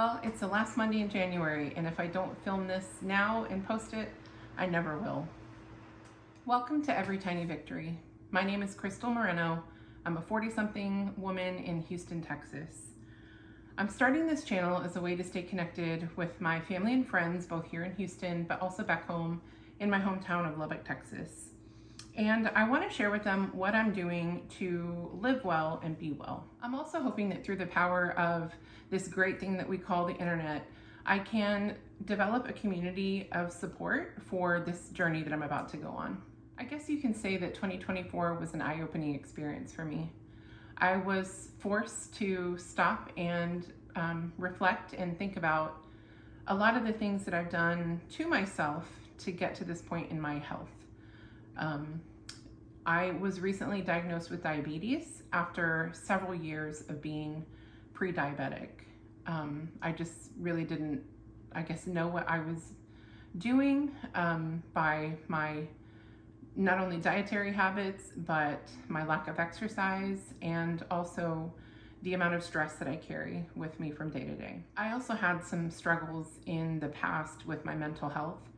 Well, it's the last Monday in January, and if I don't film this now and post it, I never will. Welcome to Every Tiny Victory. My name is Crystal Moreno. I'm a 40-something woman in Houston, Texas. I'm starting this channel as a way to stay connected with my family and friends, both here in Houston, but also back home in my hometown of Lubbock, Texas. And I want to share with them what I'm doing to live well and be well. I'm also hoping that through the power of this great thing that we call the internet, I can develop a community of support for this journey that I'm about to go on. I guess you can say that 2024 was an eye-opening experience for me. I was forced to stop and reflect and think about a lot of the things that I've done to myself to get to this point in my health. I was recently diagnosed with diabetes after several years of being pre-diabetic. I just really didn't, know what I was doing by my not only dietary habits, but my lack of exercise and also the amount of stress that I carry with me from day to day. I also had some struggles in the past with my mental health,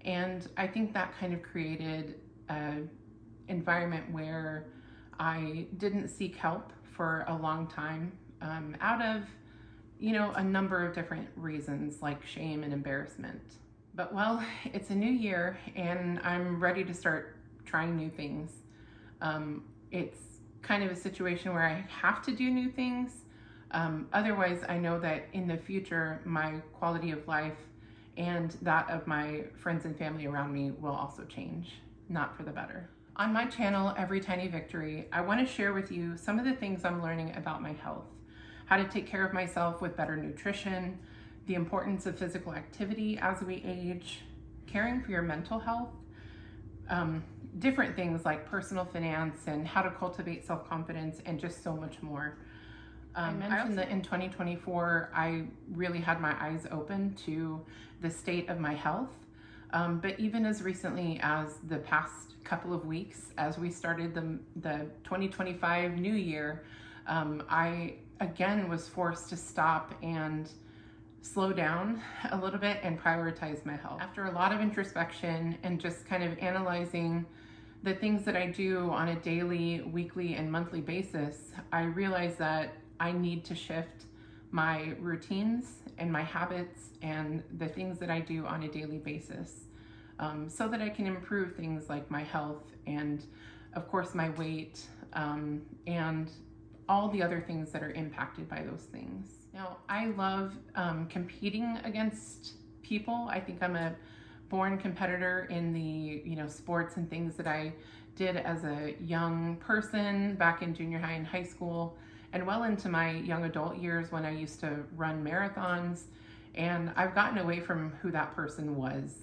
and I think that kind of created an environment where I didn't seek help for a long time out of, a number of different reasons like shame and embarrassment. But well, it's a new year and I'm ready to start trying new things. It's kind of a situation where I have to do new things. Otherwise, I know that in the future, my quality of life and that of my friends and family around me will also change, not for the better. On my channel, Every Tiny Victory, I want to share with you some of the things I'm learning about my health, how to take care of myself with better nutrition, the importance of physical activity as we age, caring for your mental health, different things like personal finance and how to cultivate self-confidence and just so much more. I mentioned that in 2024, I really had my eyes open to the state of my health. But even as recently as the past couple of weeks, as we started the 2025 new year, I again was forced to stop and slow down a little bit and prioritize my health. After a lot of introspection and just kind of analyzing the things that I do on a daily, weekly, and monthly basis, I realized that I need to shift my routines and my habits and the things that I do on a daily basis so that I can improve things like my health and, of course, my weight and all the other things that are impacted by those things. Now, I love competing against people. I think I'm a born competitor in the sports and things that I did as a young person back in junior high and high school and well into my young adult years when I used to run marathons. And I've gotten away from who that person was.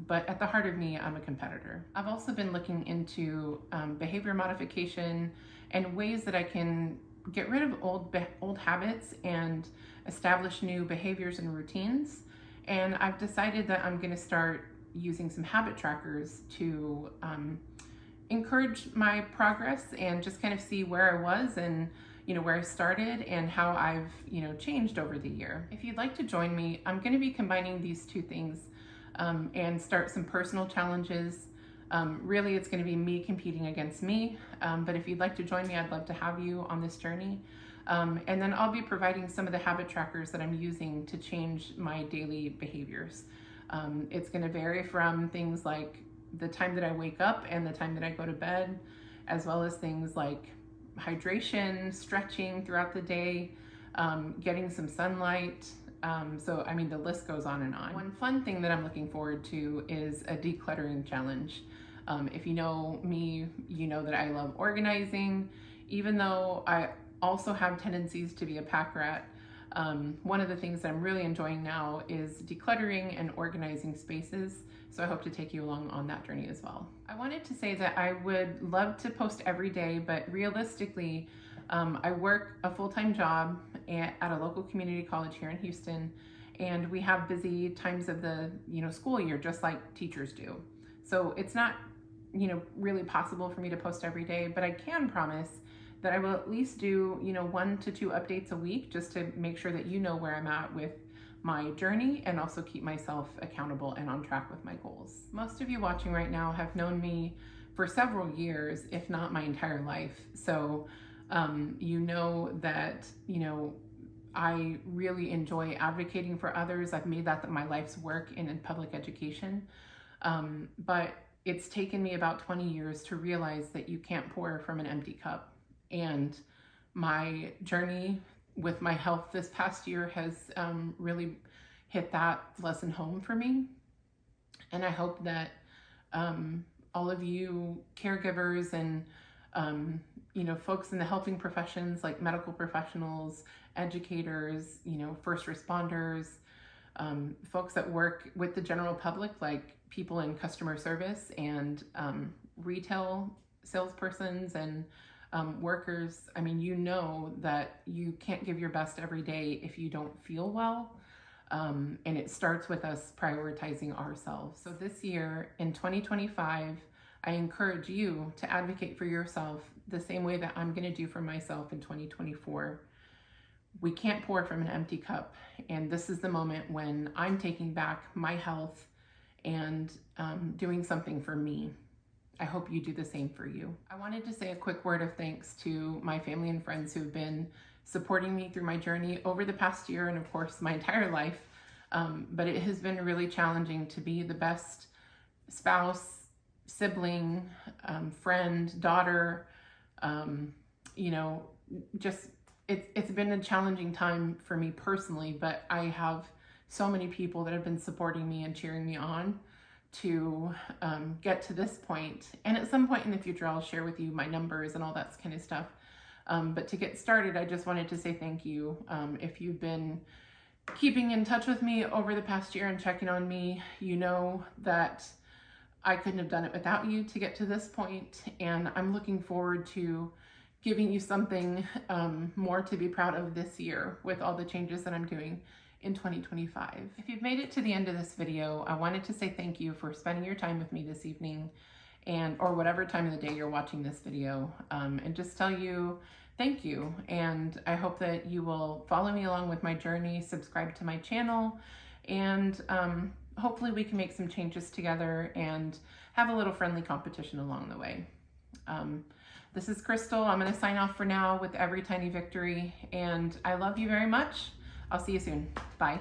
But at the heart of me, I'm a competitor. I've also been looking into behavior modification and ways that I can get rid of old habits and establish new behaviors and routines. And I've decided that I'm going to start using some habit trackers to encourage my progress and just kind of see where I was and where I started and how I've changed over the year. If you'd like to join me, I'm going to be combining these two things and start some personal challenges. Really, it's going to be me competing against me. But if you'd like to join me, I'd love to have you on this journey. And then I'll be providing some of the habit trackers that I'm using to change my daily behaviors. It's going to vary from things like the time that I wake up and the time that I go to bed, as well as things like hydration, stretching throughout the day, getting some sunlight. So the list goes on and on. One fun thing that I'm looking forward to is a decluttering challenge. If you know me, you know that I love organizing, even though I also have tendencies to be a pack rat. One of the things that I'm really enjoying now is decluttering and organizing spaces. So I hope to take you along on that journey as well. I wanted to say that I would love to post every day, but realistically, I work a full-time job at a local community college here in Houston, and we have busy times of the school year, just like teachers do. So it's not really possible for me to post every day, but I can promise that I will at least do 1 to 2 updates a week just to make sure that where I'm at with my journey and also keep myself accountable and on track with my goals. Most of you watching right now have known me for several years, if not my entire life. So you know that, I really enjoy advocating for others. I've made that my life's work in public education. But it's taken me about 20 years to realize that you can't pour from an empty cup. And my journey with my health this past year has really hit that lesson home for me. And I hope that all of you caregivers and folks in the helping professions like medical professionals, educators, first responders, folks that work with the general public like people in customer service and retail salespersons and workers. I mean, that you can't give your best every day if you don't feel well. And it starts with us prioritizing ourselves. So this year in 2025, I encourage you to advocate for yourself the same way that I'm going to do for myself in 2024. We can't pour from an empty cup. And this is the moment when I'm taking back my health and doing something for me. I hope you do the same for you. I wanted to say a quick word of thanks to my family and friends who've been supporting me through my journey over the past year and of course my entire life. But it has been really challenging to be the best spouse, sibling, friend, daughter. It's been a challenging time for me personally, but I have so many people that have been supporting me and cheering me on to get to this point. And at some point in the future, I'll share with you my numbers and all that kind of stuff. But to get started, I just wanted to say thank you. If you've been keeping in touch with me over the past year and checking on me, you know that I couldn't have done it without you to get to this point. And I'm looking forward to giving you something more to be proud of this year with all the changes that I'm doing in 2025. If you've made it to the end of this video, I wanted to say thank you for spending your time with me this evening or whatever time of the day you're watching this video, and just tell you thank you. And I hope that you will follow me along with my journey, subscribe to my channel, and hopefully we can make some changes together and have a little friendly competition along the way. This is Crystal. I'm going to sign off for now with Every Tiny Victory, and I love you very much. I'll see you soon. Bye.